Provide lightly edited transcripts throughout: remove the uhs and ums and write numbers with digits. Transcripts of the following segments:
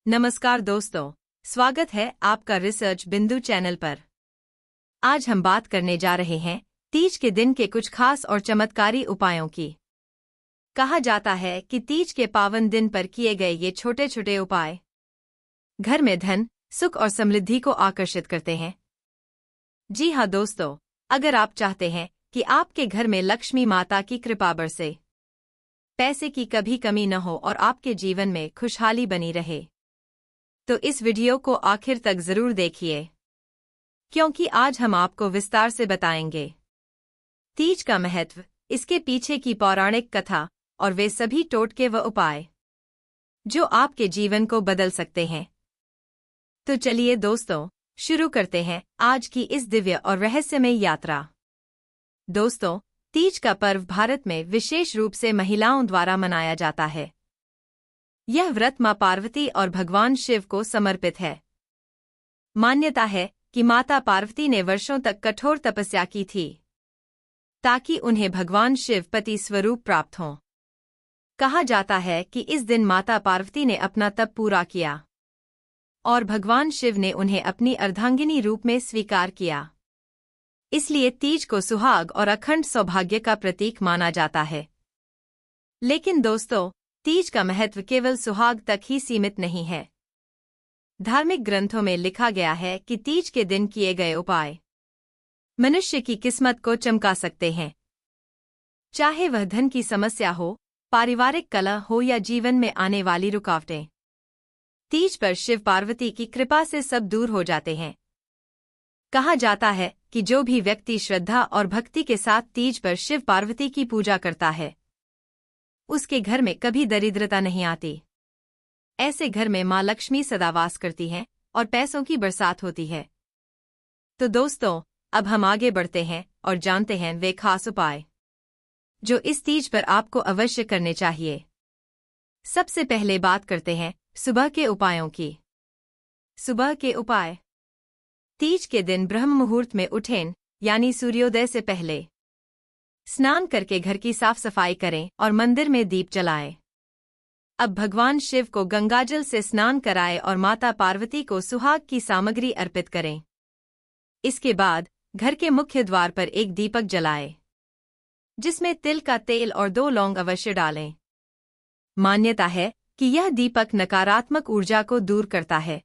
नमस्कार दोस्तों, स्वागत है आपका रिसर्च बिंदु चैनल पर। आज हम बात करने जा रहे हैं तीज के दिन के कुछ खास और चमत्कारी उपायों की। कहा जाता है कि तीज के पावन दिन पर किए गए ये छोटे छोटे उपाय घर में धन, सुख और समृद्धि को आकर्षित करते हैं। जी हाँ दोस्तों, अगर आप चाहते हैं कि आपके घर में लक्ष्मी माता की कृपा बरसे, पैसे की कभी कमी न हो और आपके जीवन में खुशहाली बनी रहे, तो इस वीडियो को आखिर तक जरूर देखिए, क्योंकि आज हम आपको विस्तार से बताएंगे तीज का महत्व, इसके पीछे की पौराणिक कथा और वे सभी टोटके व उपाय जो आपके जीवन को बदल सकते हैं। तो चलिए दोस्तों, शुरू करते हैं आज की इस दिव्य और रहस्यमय यात्रा। दोस्तों, तीज का पर्व भारत में विशेष रूप से महिलाओं द्वारा मनाया जाता है। यह व्रत मां पार्वती और भगवान शिव को समर्पित है। मान्यता है कि माता पार्वती ने वर्षों तक कठोर तपस्या की थी ताकि उन्हें भगवान शिव पति स्वरूप प्राप्त हों। कहा जाता है कि इस दिन माता पार्वती ने अपना तप पूरा किया और भगवान शिव ने उन्हें अपनी अर्धांगिनी रूप में स्वीकार किया। इसलिए तीज को सुहाग और अखंड सौभाग्य का प्रतीक माना जाता है। लेकिन दोस्तों, तीज का महत्व केवल सुहाग तक ही सीमित नहीं है। धार्मिक ग्रंथों में लिखा गया है कि तीज के दिन किए गए उपाय मनुष्य की किस्मत को चमका सकते हैं। चाहे वह धन की समस्या हो, पारिवारिक कलह हो या जीवन में आने वाली रुकावटें, तीज पर शिव पार्वती की कृपा से सब दूर हो जाते हैं। कहा जाता है कि जो भी व्यक्ति श्रद्धा और भक्ति के साथ तीज पर शिव पार्वती की पूजा करता है, उसके घर में कभी दरिद्रता नहीं आती। ऐसे घर में मां लक्ष्मी सदा वास करती हैं और पैसों की बरसात होती है। तो दोस्तों, अब हम आगे बढ़ते हैं और जानते हैं वे खास उपाय जो इस तीज पर आपको अवश्य करने चाहिए। सबसे पहले बात करते हैं सुबह के उपायों की। सुबह के उपाय। तीज के दिन ब्रह्म मुहूर्त में उठें, यानी सूर्योदय से पहले स्नान करके घर की साफ सफाई करें और मंदिर में दीप जलाएं। अब भगवान शिव को गंगाजल से स्नान कराएं और माता पार्वती को सुहाग की सामग्री अर्पित करें। इसके बाद घर के मुख्य द्वार पर एक दीपक जलाएं, जिसमें तिल का तेल और 2 लौंग अवश्य डालें। मान्यता है कि यह दीपक नकारात्मक ऊर्जा को दूर करता है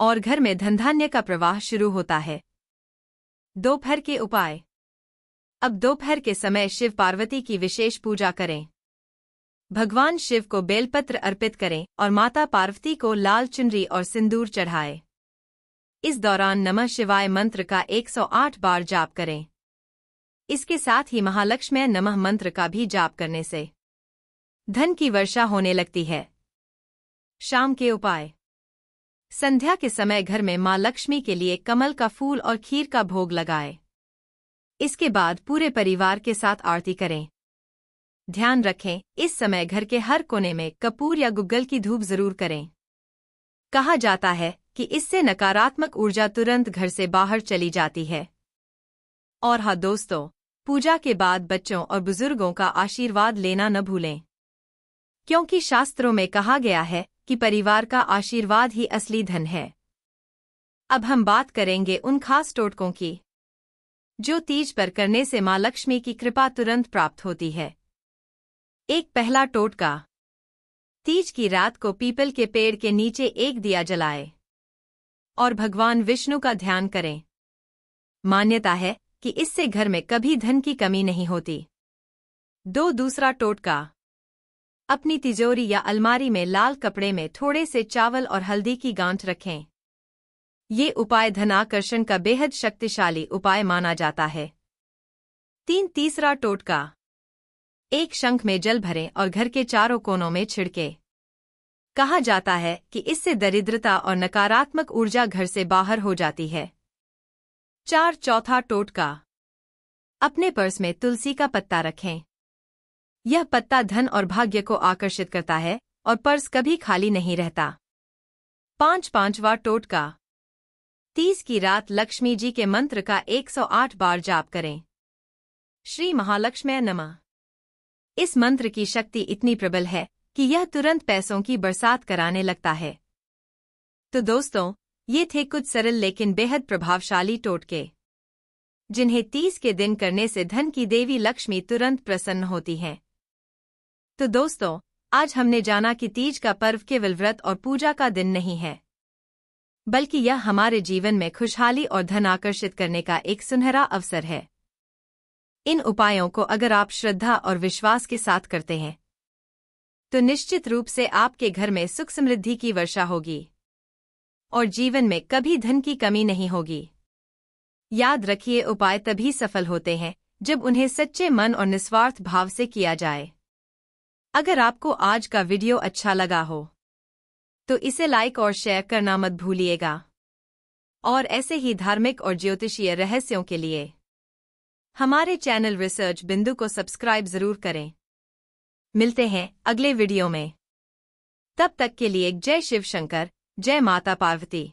और घर में धनधान्य का प्रवाह शुरू होता है। दोपहर के उपाय। अब दोपहर के समय शिव पार्वती की विशेष पूजा करें। भगवान शिव को बेलपत्र अर्पित करें और माता पार्वती को लाल चुनरी और सिंदूर चढ़ाएं। इस दौरान नमः शिवाय मंत्र का 108 बार जाप करें। इसके साथ ही महालक्ष्मी नमः मंत्र का भी जाप करने से धन की वर्षा होने लगती है। शाम के उपाय। संध्या के समय घर में मां लक्ष्मी के लिए कमल का फूल और खीर का भोग लगाएं। इसके बाद पूरे परिवार के साथ आरती करें। ध्यान रखें, इस समय घर के हर कोने में कपूर या गुग्गल की धूप जरूर करें। कहा जाता है कि इससे नकारात्मक ऊर्जा तुरंत घर से बाहर चली जाती है। और हाँ दोस्तों, पूजा के बाद बच्चों और बुजुर्गों का आशीर्वाद लेना न भूलें, क्योंकि शास्त्रों में कहा गया है कि परिवार का आशीर्वाद ही असली धन है। अब हम बात करेंगे उन खास टोटकों की जो तीज पर करने से मां लक्ष्मी की कृपा तुरंत प्राप्त होती है। एक पहला टोटका। तीज की रात को पीपल के पेड़ के नीचे एक दिया जलाएं और भगवान विष्णु का ध्यान करें। मान्यता है कि इससे घर में कभी धन की कमी नहीं होती। दूसरा टोटका। अपनी तिजोरी या अलमारी में लाल कपड़े में थोड़े से चावल और हल्दी की गांठ रखें। ये उपाय धनाकर्षण का बेहद शक्तिशाली उपाय माना जाता है। तीसरा टोटका। एक शंख में जल भरें और घर के चारों कोनों में छिड़के। कहा जाता है कि इससे दरिद्रता और नकारात्मक ऊर्जा घर से बाहर हो जाती है। चौथा टोटका। अपने पर्स में तुलसी का पत्ता रखें। यह पत्ता धन और भाग्य को आकर्षित करता है और पर्स कभी खाली नहीं रहता। पांचवा टोटका। तीज की रात लक्ष्मी जी के मंत्र का 108 बार जाप करें। श्री महालक्ष्मी नमः। इस मंत्र की शक्ति इतनी प्रबल है कि यह तुरंत पैसों की बरसात कराने लगता है। तो दोस्तों, ये थे कुछ सरल लेकिन बेहद प्रभावशाली टोटके, जिन्हें तीज के दिन करने से धन की देवी लक्ष्मी तुरंत प्रसन्न होती हैं। तो दोस्तों, आज हमने जाना कि तीज का पर्व केवल व्रत और पूजा का दिन नहीं है, बल्कि यह हमारे जीवन में खुशहाली और धन आकर्षित करने का एक सुनहरा अवसर है। इन उपायों को अगर आप श्रद्धा और विश्वास के साथ करते हैं, तो निश्चित रूप से आपके घर में सुख समृद्धि की वर्षा होगी और जीवन में कभी धन की कमी नहीं होगी। याद रखिए, उपाय तभी सफल होते हैं जब उन्हें सच्चे मन और निस्वार्थ भाव से किया जाए। अगर आपको आज का वीडियो अच्छा लगा हो, तो इसे लाइक और शेयर करना मत भूलिएगा। और ऐसे ही धार्मिक और ज्योतिषीय रहस्यों के लिए हमारे चैनल रिसर्च बिंदु को सब्सक्राइब जरूर करें। मिलते हैं अगले वीडियो में। तब तक के लिए जय शिव शंकर, जय माता पार्वती।